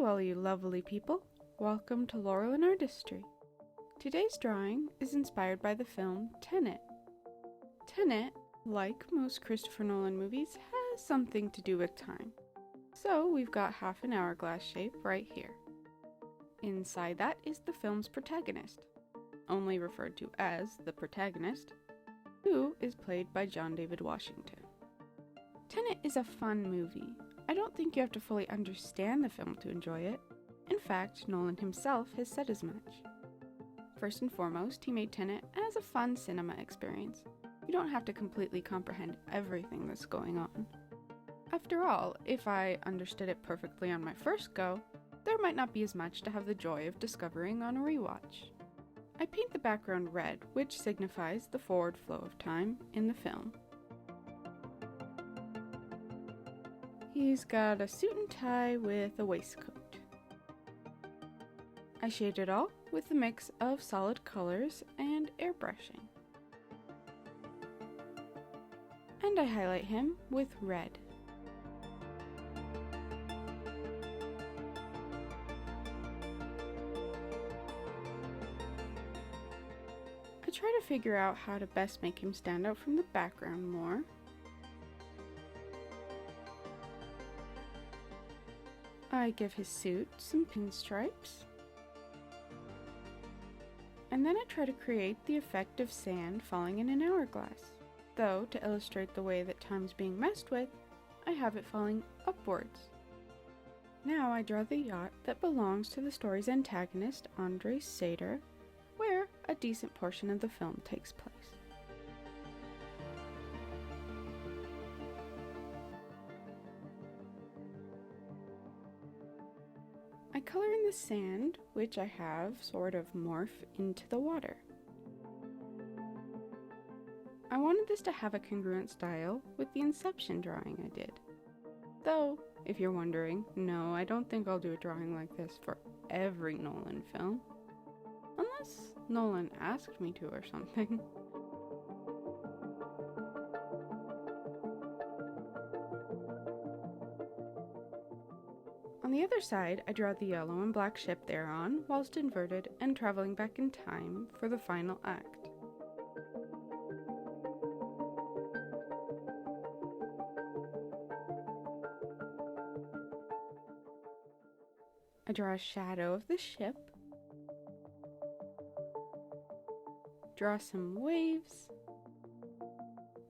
Hello all you lovely people, welcome to Laurel and Artistry. Today's drawing is inspired by the film Tenet. Tenet, like most Christopher Nolan movies, has something to do with time. So we've got half an hourglass shape right here. Inside that is the film's protagonist, only referred to as the protagonist, who is played by John David Washington. Tenet is a fun movie. I don't think you have to fully understand the film to enjoy it. In fact, Nolan himself has said as much. First and foremost, he made Tenet as a fun cinema experience. You don't have to completely comprehend everything that's going on. After all, if I understood it perfectly on my first go, there might not be as much to have the joy of discovering on a rewatch. I paint the background red, which signifies the forward flow of time in the film. He's got a suit and tie with a waistcoat. I shade it all with a mix of solid colors and airbrushing. And I highlight him with red. I try to figure out how to best make him stand out from the background more. I give his suit some pinstripes. And then I try to create the effect of sand falling in an hourglass. Though, to illustrate the way that time's being messed with, I have it falling upwards. Now I draw the yacht that belongs to the story's antagonist, Andrei Sater, where a decent portion of the film takes place. I color in the sand, which I have sort of morph into the water. I wanted this to have a congruent style with the Inception drawing I did. Though, if you're wondering, no, I don't think I'll do a drawing like this for every Nolan film. Unless Nolan asked me to or something. On the other side, I draw the yellow and black ship they're on, whilst inverted and traveling back in time for the final act. I draw a shadow of the ship, draw some waves,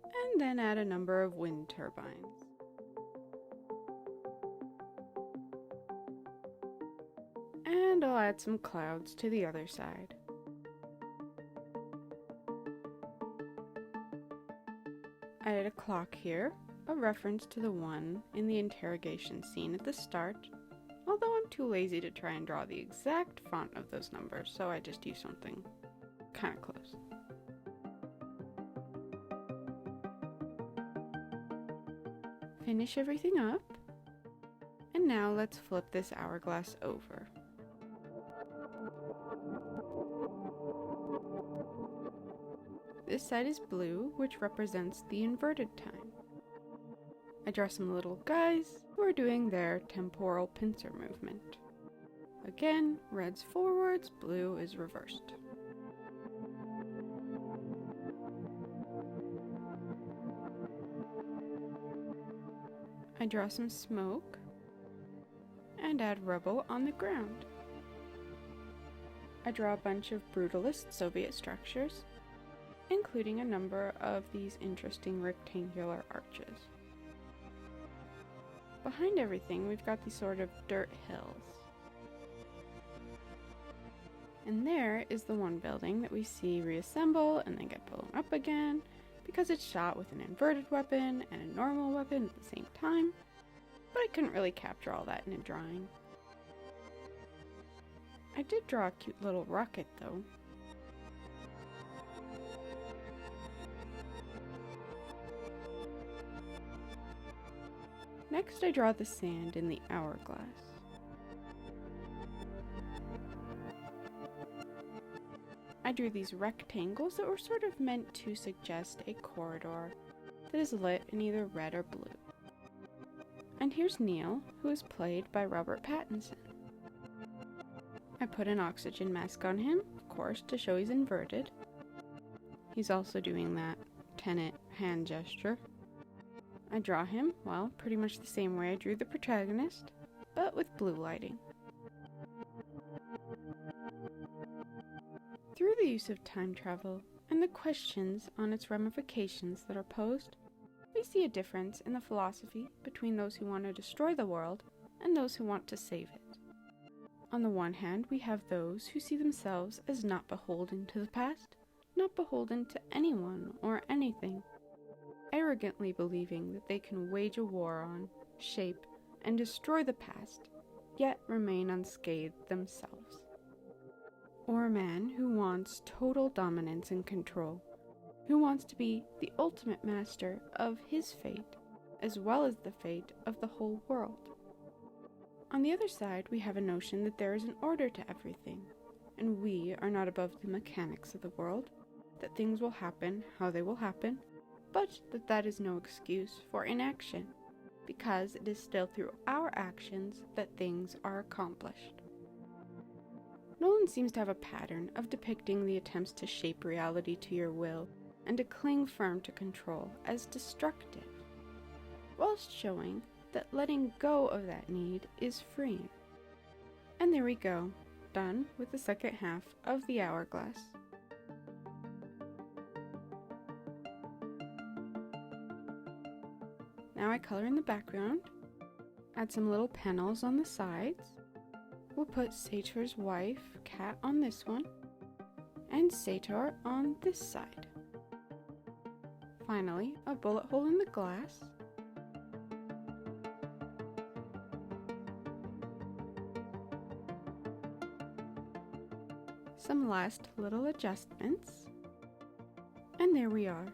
and then add a number of wind turbines. And I'll add some clouds to the other side. I added a clock here, a reference to the one in the interrogation scene at the start, although I'm too lazy to try and draw the exact font of those numbers, so I just use something kind of close. Finish everything up, and now let's flip this hourglass over. This side is blue, which represents the inverted time. I draw some little guys who are doing their temporal pincer movement. Again, red's forwards, blue is reversed. I draw some smoke and add rubble on the ground. I draw a bunch of brutalist Soviet structures, including a number of these interesting rectangular arches. Behind everything, we've got these sort of dirt hills. And there is the one building that we see reassemble and then get blown up again, because it's shot with an inverted weapon and a normal weapon at the same time, but I couldn't really capture all that in a drawing. I did draw a cute little rocket though. Next, I draw the sand in the hourglass. I drew these rectangles that were sort of meant to suggest a corridor that is lit in either red or blue. And here's Neil, who is played by Robert Pattinson. I put an oxygen mask on him, of course, to show he's inverted. He's also doing that Tenet hand gesture. I draw him, well, pretty much the same way I drew the protagonist, but with blue lighting. Through the use of time travel and the questions on its ramifications that are posed, we see a difference in the philosophy between those who want to destroy the world and those who want to save it. On the one hand, we have those who see themselves as not beholden to the past, not beholden to anyone or anything, arrogantly believing that they can wage a war on, shape, and destroy the past, yet remain unscathed themselves. Or a man who wants total dominance and control, who wants to be the ultimate master of his fate, as well as the fate of the whole world. On the other side, we have a notion that there is an order to everything, and we are not above the mechanics of the world, that things will happen how they will happen, but that is no excuse for inaction, because it is still through our actions that things are accomplished. Nolan seems to have a pattern of depicting the attempts to shape reality to your will and to cling firm to control as destructive, whilst showing that letting go of that need is freeing. And there we go, done with the second half of the hourglass. Now I color in the background, add some little panels on the sides. We'll put Sator's wife, Kat, on this one, and Sator on this side. Finally, a bullet hole in the glass. Some last little adjustments, and there we are.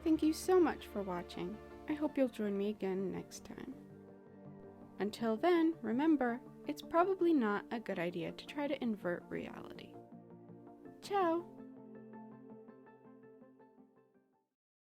Thank you so much for watching. I hope you'll join me again next time. Until then, remember, it's probably not a good idea to try to invert reality. Ciao!